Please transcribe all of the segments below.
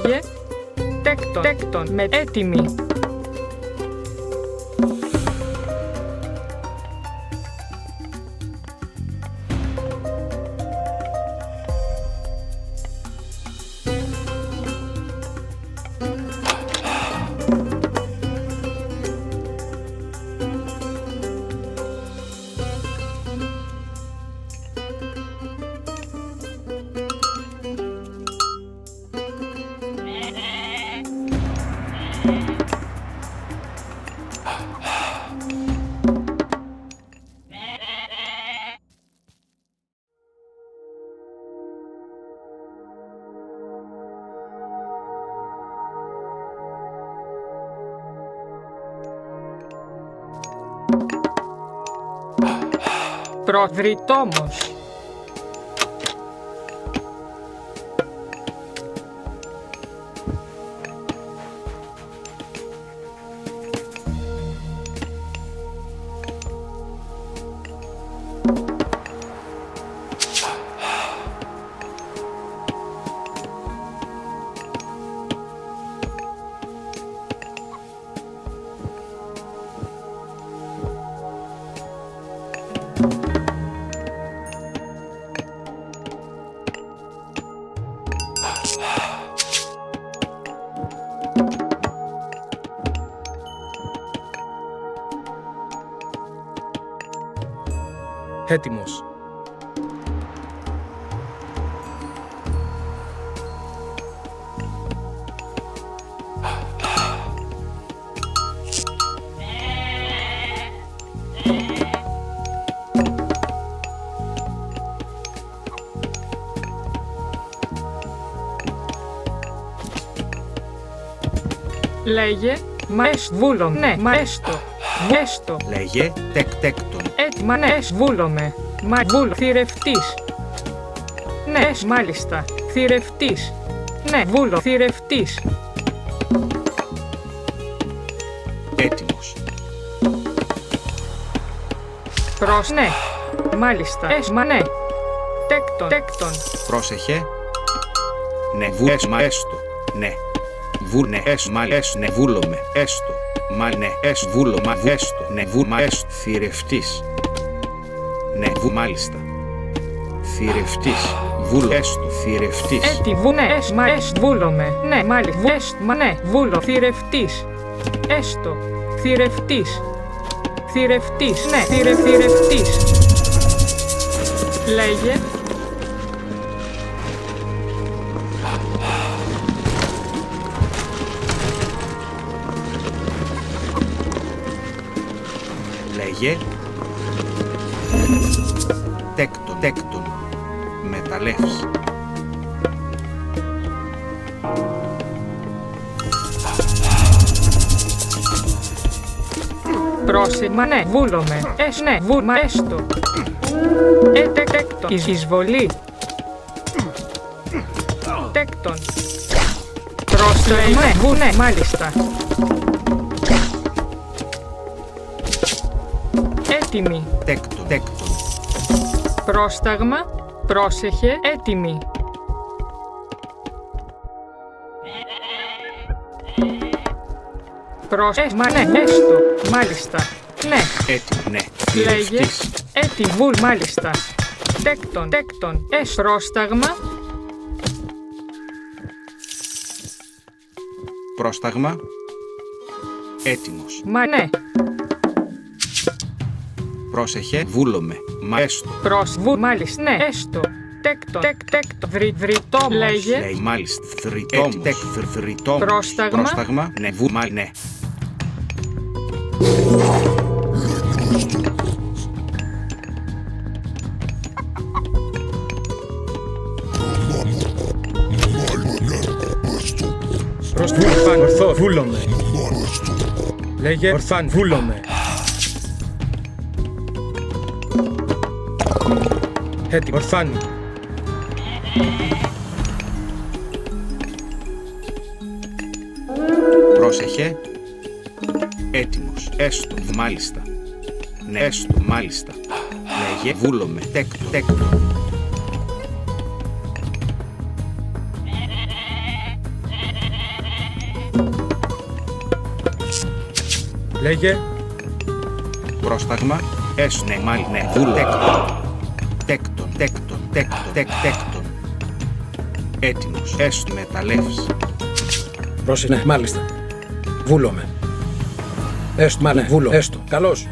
Λέγε τέκτον με έτοιμη. Προδρυτόμος. Έτοιμος. Λέγε βούλομαι. Ναι, μαέστο. Μαέστο. Λέγε τέκτον. Έτοιμα, ναι, βούλομαι. Θηρευτής. Ναι, μάλιστα. Θηρευτής. Ναι, βούλο. Θηρευτής. Έτοιμος. Ναι. Μάλιστα. Ναι. Τέκτον. Πρόσεχε. Ναι, μαέστο. Ναι. Ναι, ναι, βούλομαι. Έστω. Ναι, βούλωμα. Έστω. Ναι, μαέστο. Θηρευτής. Ναι, μάλιστα. Θηρευτής. Βούλο. Έστω. Θηρευτής. Βούλομαι. Ναι, μάλιστα. Ναι, βούλο. Θηρευτής. Έστω. Θηρευτής. Θηρευτής. Ναι, θηρευτής. Λέγε. Λέγε τέκτον. Μεταλλεύς. Πρόσημα, ναι, βούλομαι. Ναι, βούλμα, έστω. Τέκτον. Εισβολή. Τέκτον. Πρόσημα, ναι, μάλιστα. Έτοιμη. Τέκτον. Πρόσταγμα. Πρόσεχε. Έτοιμη. Πρόσεχε. Ναι, έστω. Μάλιστα. Ναι. Έτοιμο, ναι. Λέγε. Θηρευτής. Έτοιμη. Μάλιστα. Τέκτον. Πρόσταγμα. Πρόσταγμα. Έτοιμος. Ναι. Πρόσεχε. Βούλομαι. Μαέστο. Μάλιστα. Ναι, έστω. Τέκτον. Βρυτόμος. Λέγε. Λέει μάλιστα. Θρητόμος. Πρόσταγμα. Ναι, ναι. Ορφάν, ορθό, βούλομαι. Λέγε ορφάν, βούλομαι. Έτοιμο, ορφάν. Πρόσεχε. Έτοιμος. Έστω, μάλιστα. Ναι, έστω, μάλιστα. Λέγε βούλομαι. Τέκτο. Λέγε. Πρόσταγμα. Ναι, μάλλον, ναι. Τέκτον. Τέκτον. Έτοιμος. Μεταλλεύς. Πρόσεχε, ναι, μάλιστα. Βούλομαι. Έστω, μα ναι, βούλω. Έστω. Καλώς.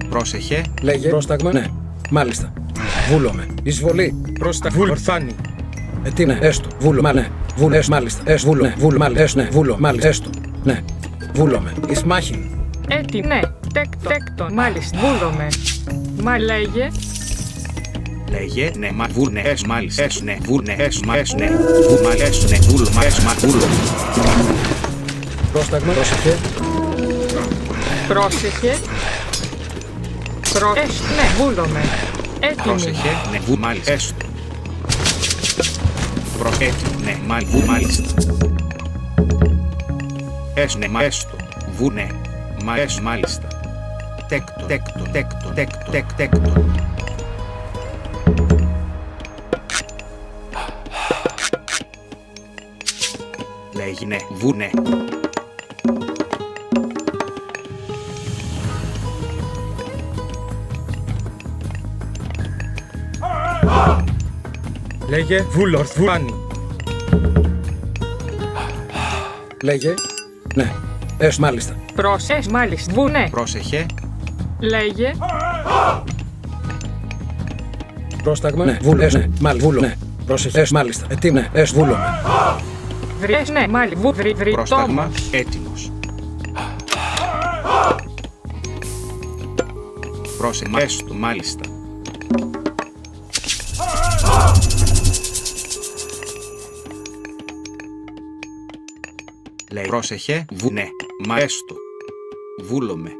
Πρόσεχε. Λέγε. Πρόσταγμα. Ναι. Μάλιστα. Βούλομαι. Εισβολή. Βούλ ορφάνη. Τι ναι. Έστω. Βούλω. Μα ναι. Βούλω. Έστω. Μάλιστα. Έστω. Βούλω. Ναι. Βούλω. Μάλιστα. Έστω. Ναι. Βούλω. Μάλιστα. Έστω. Ναι. Βούλομαι. Ισμάχη. Έτοιμη. Ναι. Τέκτον. Μάλιστα. Βούλομαι. Μα λέγε. Λέγε. Ναι. Μα βούλ. Ναι. Μάλιστα. Ναι. Βούλ. Ναι. Ναι. Βούλ. Μάλιστα. Ναι. Βούλ. Βούλω. Πρόσταγμα. Πρόσεχε. Πρόσεχε. Ναι. Βούλομαι. Έτοιμη. Πρόσεχε. Ναι. Βούλ. Μάλιστα. Έστω. Έτοιμη. Ναι. Μάλιστα. Ναι. Μα έστω. Βου. Ναι. Μάλιστα. Τέκτον. Λέγει ναι. Βου. Ναι. Λέγε. Βούλ ορφάνη. Λέγε. Ναι. Έστω. Μάλιστα. Πρόσεχε. Μάλιστα. Βου. Ναι. Πρόσεχε. Λέγε. Πρόσταγμα. Ναι. Βούλω. Ναι. Μάλιστα. Βούλω. Ναι. Πρόσεχε. Έστω. Μάλιστα. Τι ναι. Έστω. Βούλομαι. Ναι. Μάλιστα. Πρόσταγμα. Έτοιμος. Πρόσεχε. Έστω. Μάλιστα. Λέει. Πρόσεχε. Βου. Ναι. Μα έστω. Βούλομαι.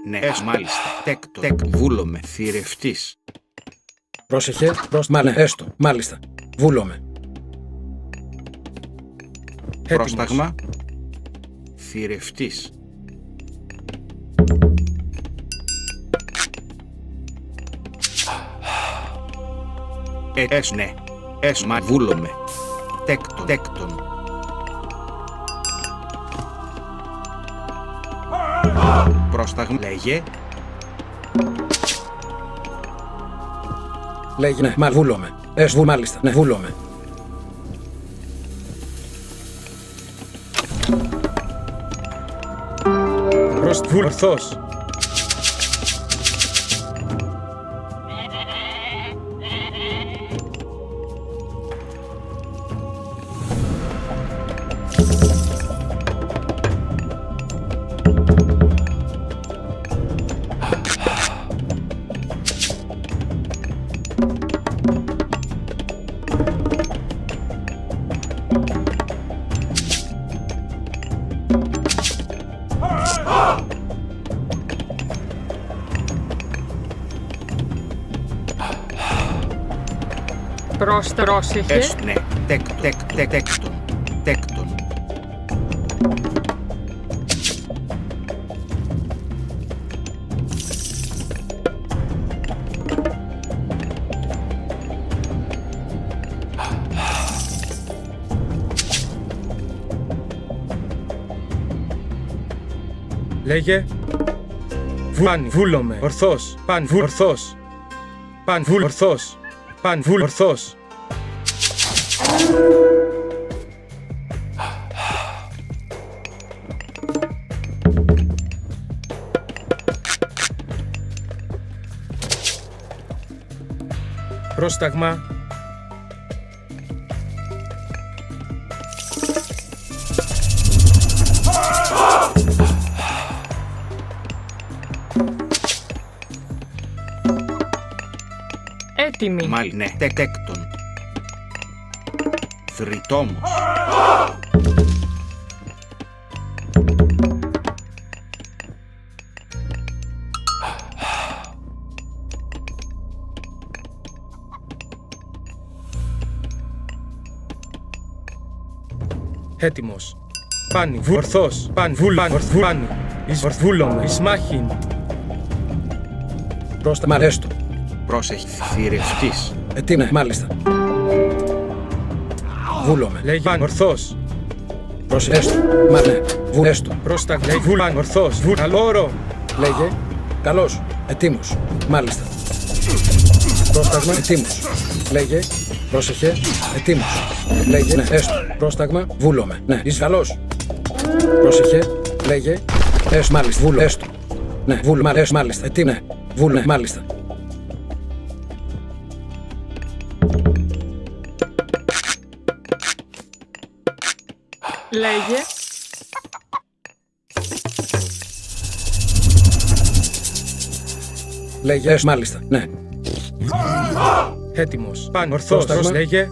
Ναι. Μάλιστα. Βούλομαι. Θηρευτής. Πρόσεχε. Μα ναι. Έστω. Μάλιστα. Βούλομαι. Πρόσταγμα. Θηρευτής. Ναι. Μα βούλομαι. Τέκτον. Πρόσταγμα. Λέγε. Λέγε ναι. Μα βούλομαι. Έστω. Μάλιστα. Ναι. Βούλομαι. Βούλ ορθός. Πρόσεχε. Έστω. Ναι. Τέκτον. Λέγε. Βάνι. Βούλομαι. Ορθός. Παν. Βούλ ορθός. Παν. Βούλ ορθός. Παν. Βούλ ορθός. Πρόσταγμα. Έτοιμη. Μάλλον ναι. Τέκτον. Θρητόμος. Έτοιμος. Πάνι. Ορθός. Παν. Βούλ. Πάνι. Βούλομαι. Ισμάχιν. Πρόσταγμα. Έστω. Πρόσεχε. Θηρευτής. Τι ναι, μάλιστα. Βούλομαι. Λέγε παν ορθός. Πρόσεχε. Έστω. Μα ναι. Έστω. Πρόσταγμα. Λέγε βούλαν ορθός. Καλό όρο. Λέγε. Καλώς. Ετοίμος. Μάλιστα. Πρόσταγμα. Ετοίμος. Λέγε. Πρόσεχε. Ετοίμος. Λέγε. Ναι. Έστω. Πρόσταγμα. Βούλομαι. Ναι. Είσαι καλός. Πρόσεχε. Λέγε. Μάλιστα. Βούλω. Έστω. Ναι. Βούλω. Μάλιστα. Τι ναι. Βούλω. Ναι. Μάλιστα. Λέγε. Λέγε. Μάλιστα. Ναι. Έτοιμος. Παν ορθός. Πρόσταγμα. Λέγε.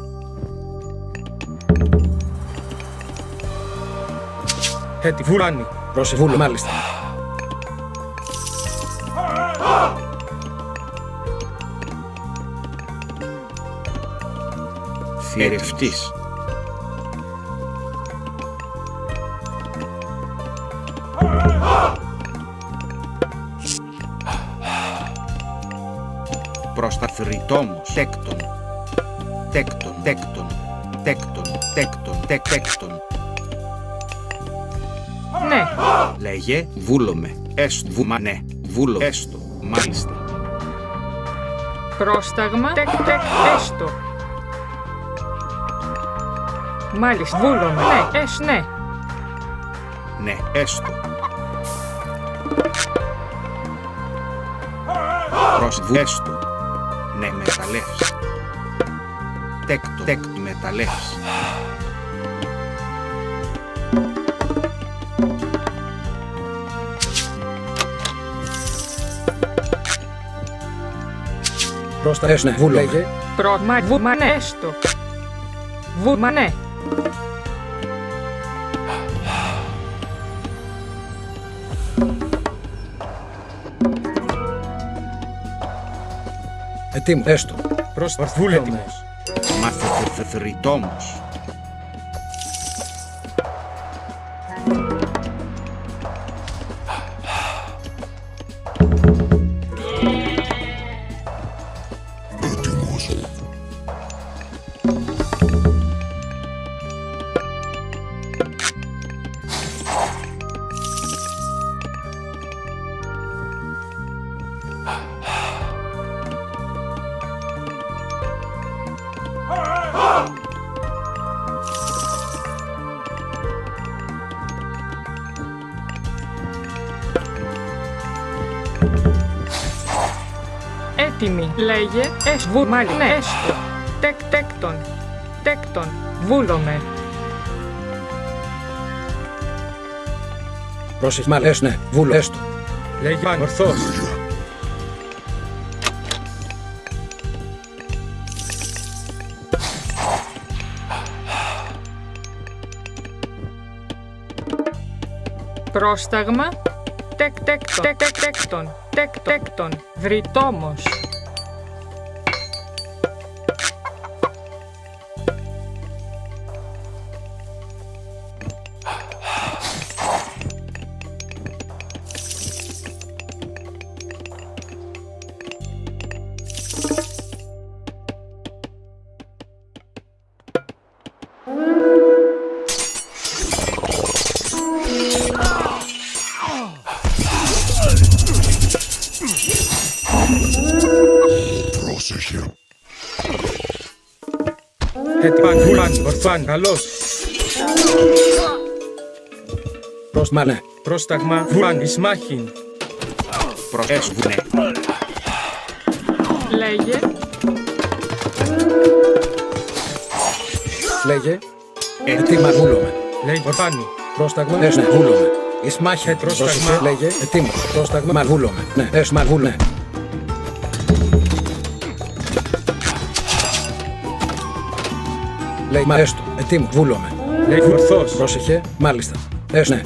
Βουλάνι. Πρόσεχε. Βούλω. Μάλιστα. Θηρευτής. Προσταθρητόμος. Τέκτον. Τέκτον. Τέκτον. Τέκτον. Τέκτον. Τέκτον. Ναι. Λέγε. Βούλομαι. Έστω. Βούμα. Ναι. Βούλω. Έστω. Μάλιστα. Πρόσταγμα. Έστω. Μάλιστα. Βούλομαι. Ναι. Ναι. Ναι. Έστω. Έστω. Ναι. Μεταλλεύς. Τέκτο. Μεταλλεύς. Πρόσταγμα. Ναι. Βούλω. Λέγε. Βούμα. Ναι. Έστω. Βούμα. Ναι. Ετοίμος. Έστω. Έτοιμος. Μαθεθρητόμος. Έτοιμη. Λέγε. Βούμα. Ναι. Έστω. Τέκτον. Βούλομαι. Πρόσεχε. Μάλιστα. Ναι. Βούλω. Έστω. Λέγε παν ορθός. Πρόσταγμα. Τέκτον. Βρυτόμος. Ορθάν. Καλός. Πρόσταγμα. Ναι. Πρόσταγμα. Βουλάν. Ισμάχιν. Προέσβουνε. Λέγε. Λέγε. Ετοίμα. Βούλομαι. Λέγε ορθάνι. Πρόσταγμα. Ναι. Βούλομαι. Ισμάχε. Πρόσταγμα. Λέγε. Ετοίμος. Πρόσταγμα. Μα βούλομαι. Ναι. Βούλουμε. Λέγε. Μα έστω. Ετοίμος. Βούλομαι. Λέγε ορθός. Πρόσεχε. Μάλιστα. Ναι.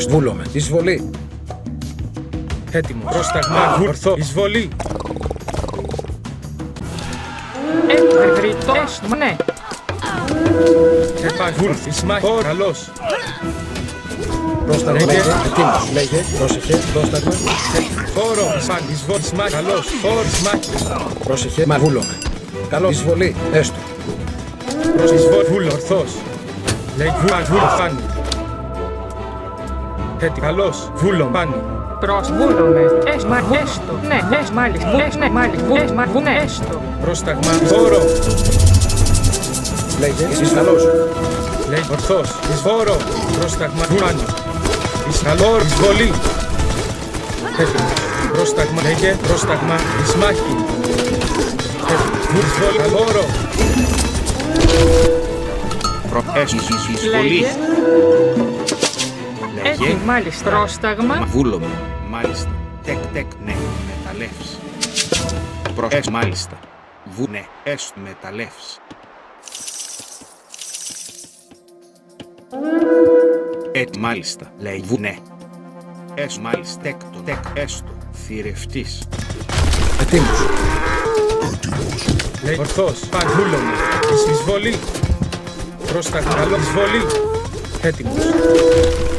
Βούλομαι. Εισβολή. Έτοιμο. Πρόσταγμα. Ορθό. Εισβολή. Βρυτός. Ναι. Επαγούλφ. Ισμάχιν. Καλός. Πρόσταγμα. Λέγε. Λέγε. Ετοίμος. Λέγε. Πρόσεχε. Πρόσταγμα. Φόρο. Παν. Εισβολή. Μάχη. Καλός. Φόρ. Μάχη. Πρόσεχε. Μα βούλομαι. Καλό. Εισβολή. Έστω. Προς εισβολή. Βούλο. Ορθός. Λέγε. Παν. Βούλο. Πάνι. Έτοιμο. Καλός. Βούλο. Πάνι. Προς βούλομαι. Έστω. Ναι, μάλιστα. Ναι, μάλιστα. Ναι, έστω. Πρόσταγμα. Φόρο. Λέγε. Είσαι καλός. Λέγε. Ορθός. Εισφόρο. Πρόσταγμα. Πάνι. Εισχαλόρ. Εισβολή. Έτοιμο. Πρόσταγμα. Λέγε. Πρόσταγμα. Εισμάχη. Έτοιμο. Εισβολή. Καλόρο. Εισβολή. Λέγε. Λέγε. Έτοιμο, μάλιστα. Πρόσταγμα. Μα βούλομαι. Μάλιστα. Τεκ τεκ ναι. Μεταλλεύς. Προς μάλιστα. Βουνε. Έστω μεταλλεύς. Μάλιστα. Λέει βουνε. Έστω μάλιστα. Τέκτο. Τεκ έστω. Θηρευτής. Ετοίμος. Λέγε. Ορθός. Παν. Βούλομαι. Εισβολή. Πρόσταγμα. Καλό. Εισβολή. Έτοιμος.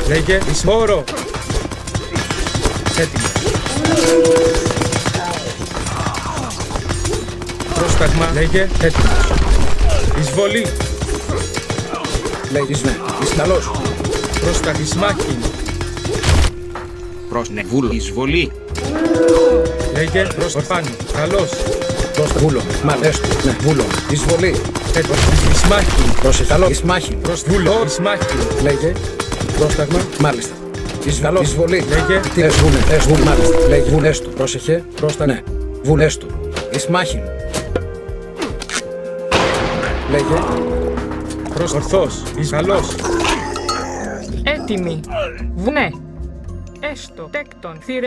Λέγε. Εισφόρο. Έτοιμος. Πρόσταγμα. Λέγε. Έτοιμος. Εισβολή. Λέγεις ναι. Είσαι καλός. Πρόσταγμα. Εισμάχη. Προς ναι. Βούλο. Εισβολή. Λέγε. Προς πάνω. Καλός. Πρόστα. Βούλομαι. Μάλιστα. Έστω. Ναι. Βούλομαι. Εισβολή. Έτοιμος. Εισμάχη. Πρόσεχε. Καλό. Εισμάχη. Προς βούλο. Εισμάχη. Λέγε. Πρόσταγμα. Μάλιστα. Εισβαλό. Εισβολή. Λέγε. Έσβουνε. Έσβουνε. Μάλιστα. Λέγε. Βουν έστω. Πρόσεχε. Πρόστα. Ναι. Βουν έστω. Εισμάχη. Λέγε. Προς ορθός. Εισβαλός. Έτοιμοι. Βουνέ. Έστω. Τέκτον. Θηρε.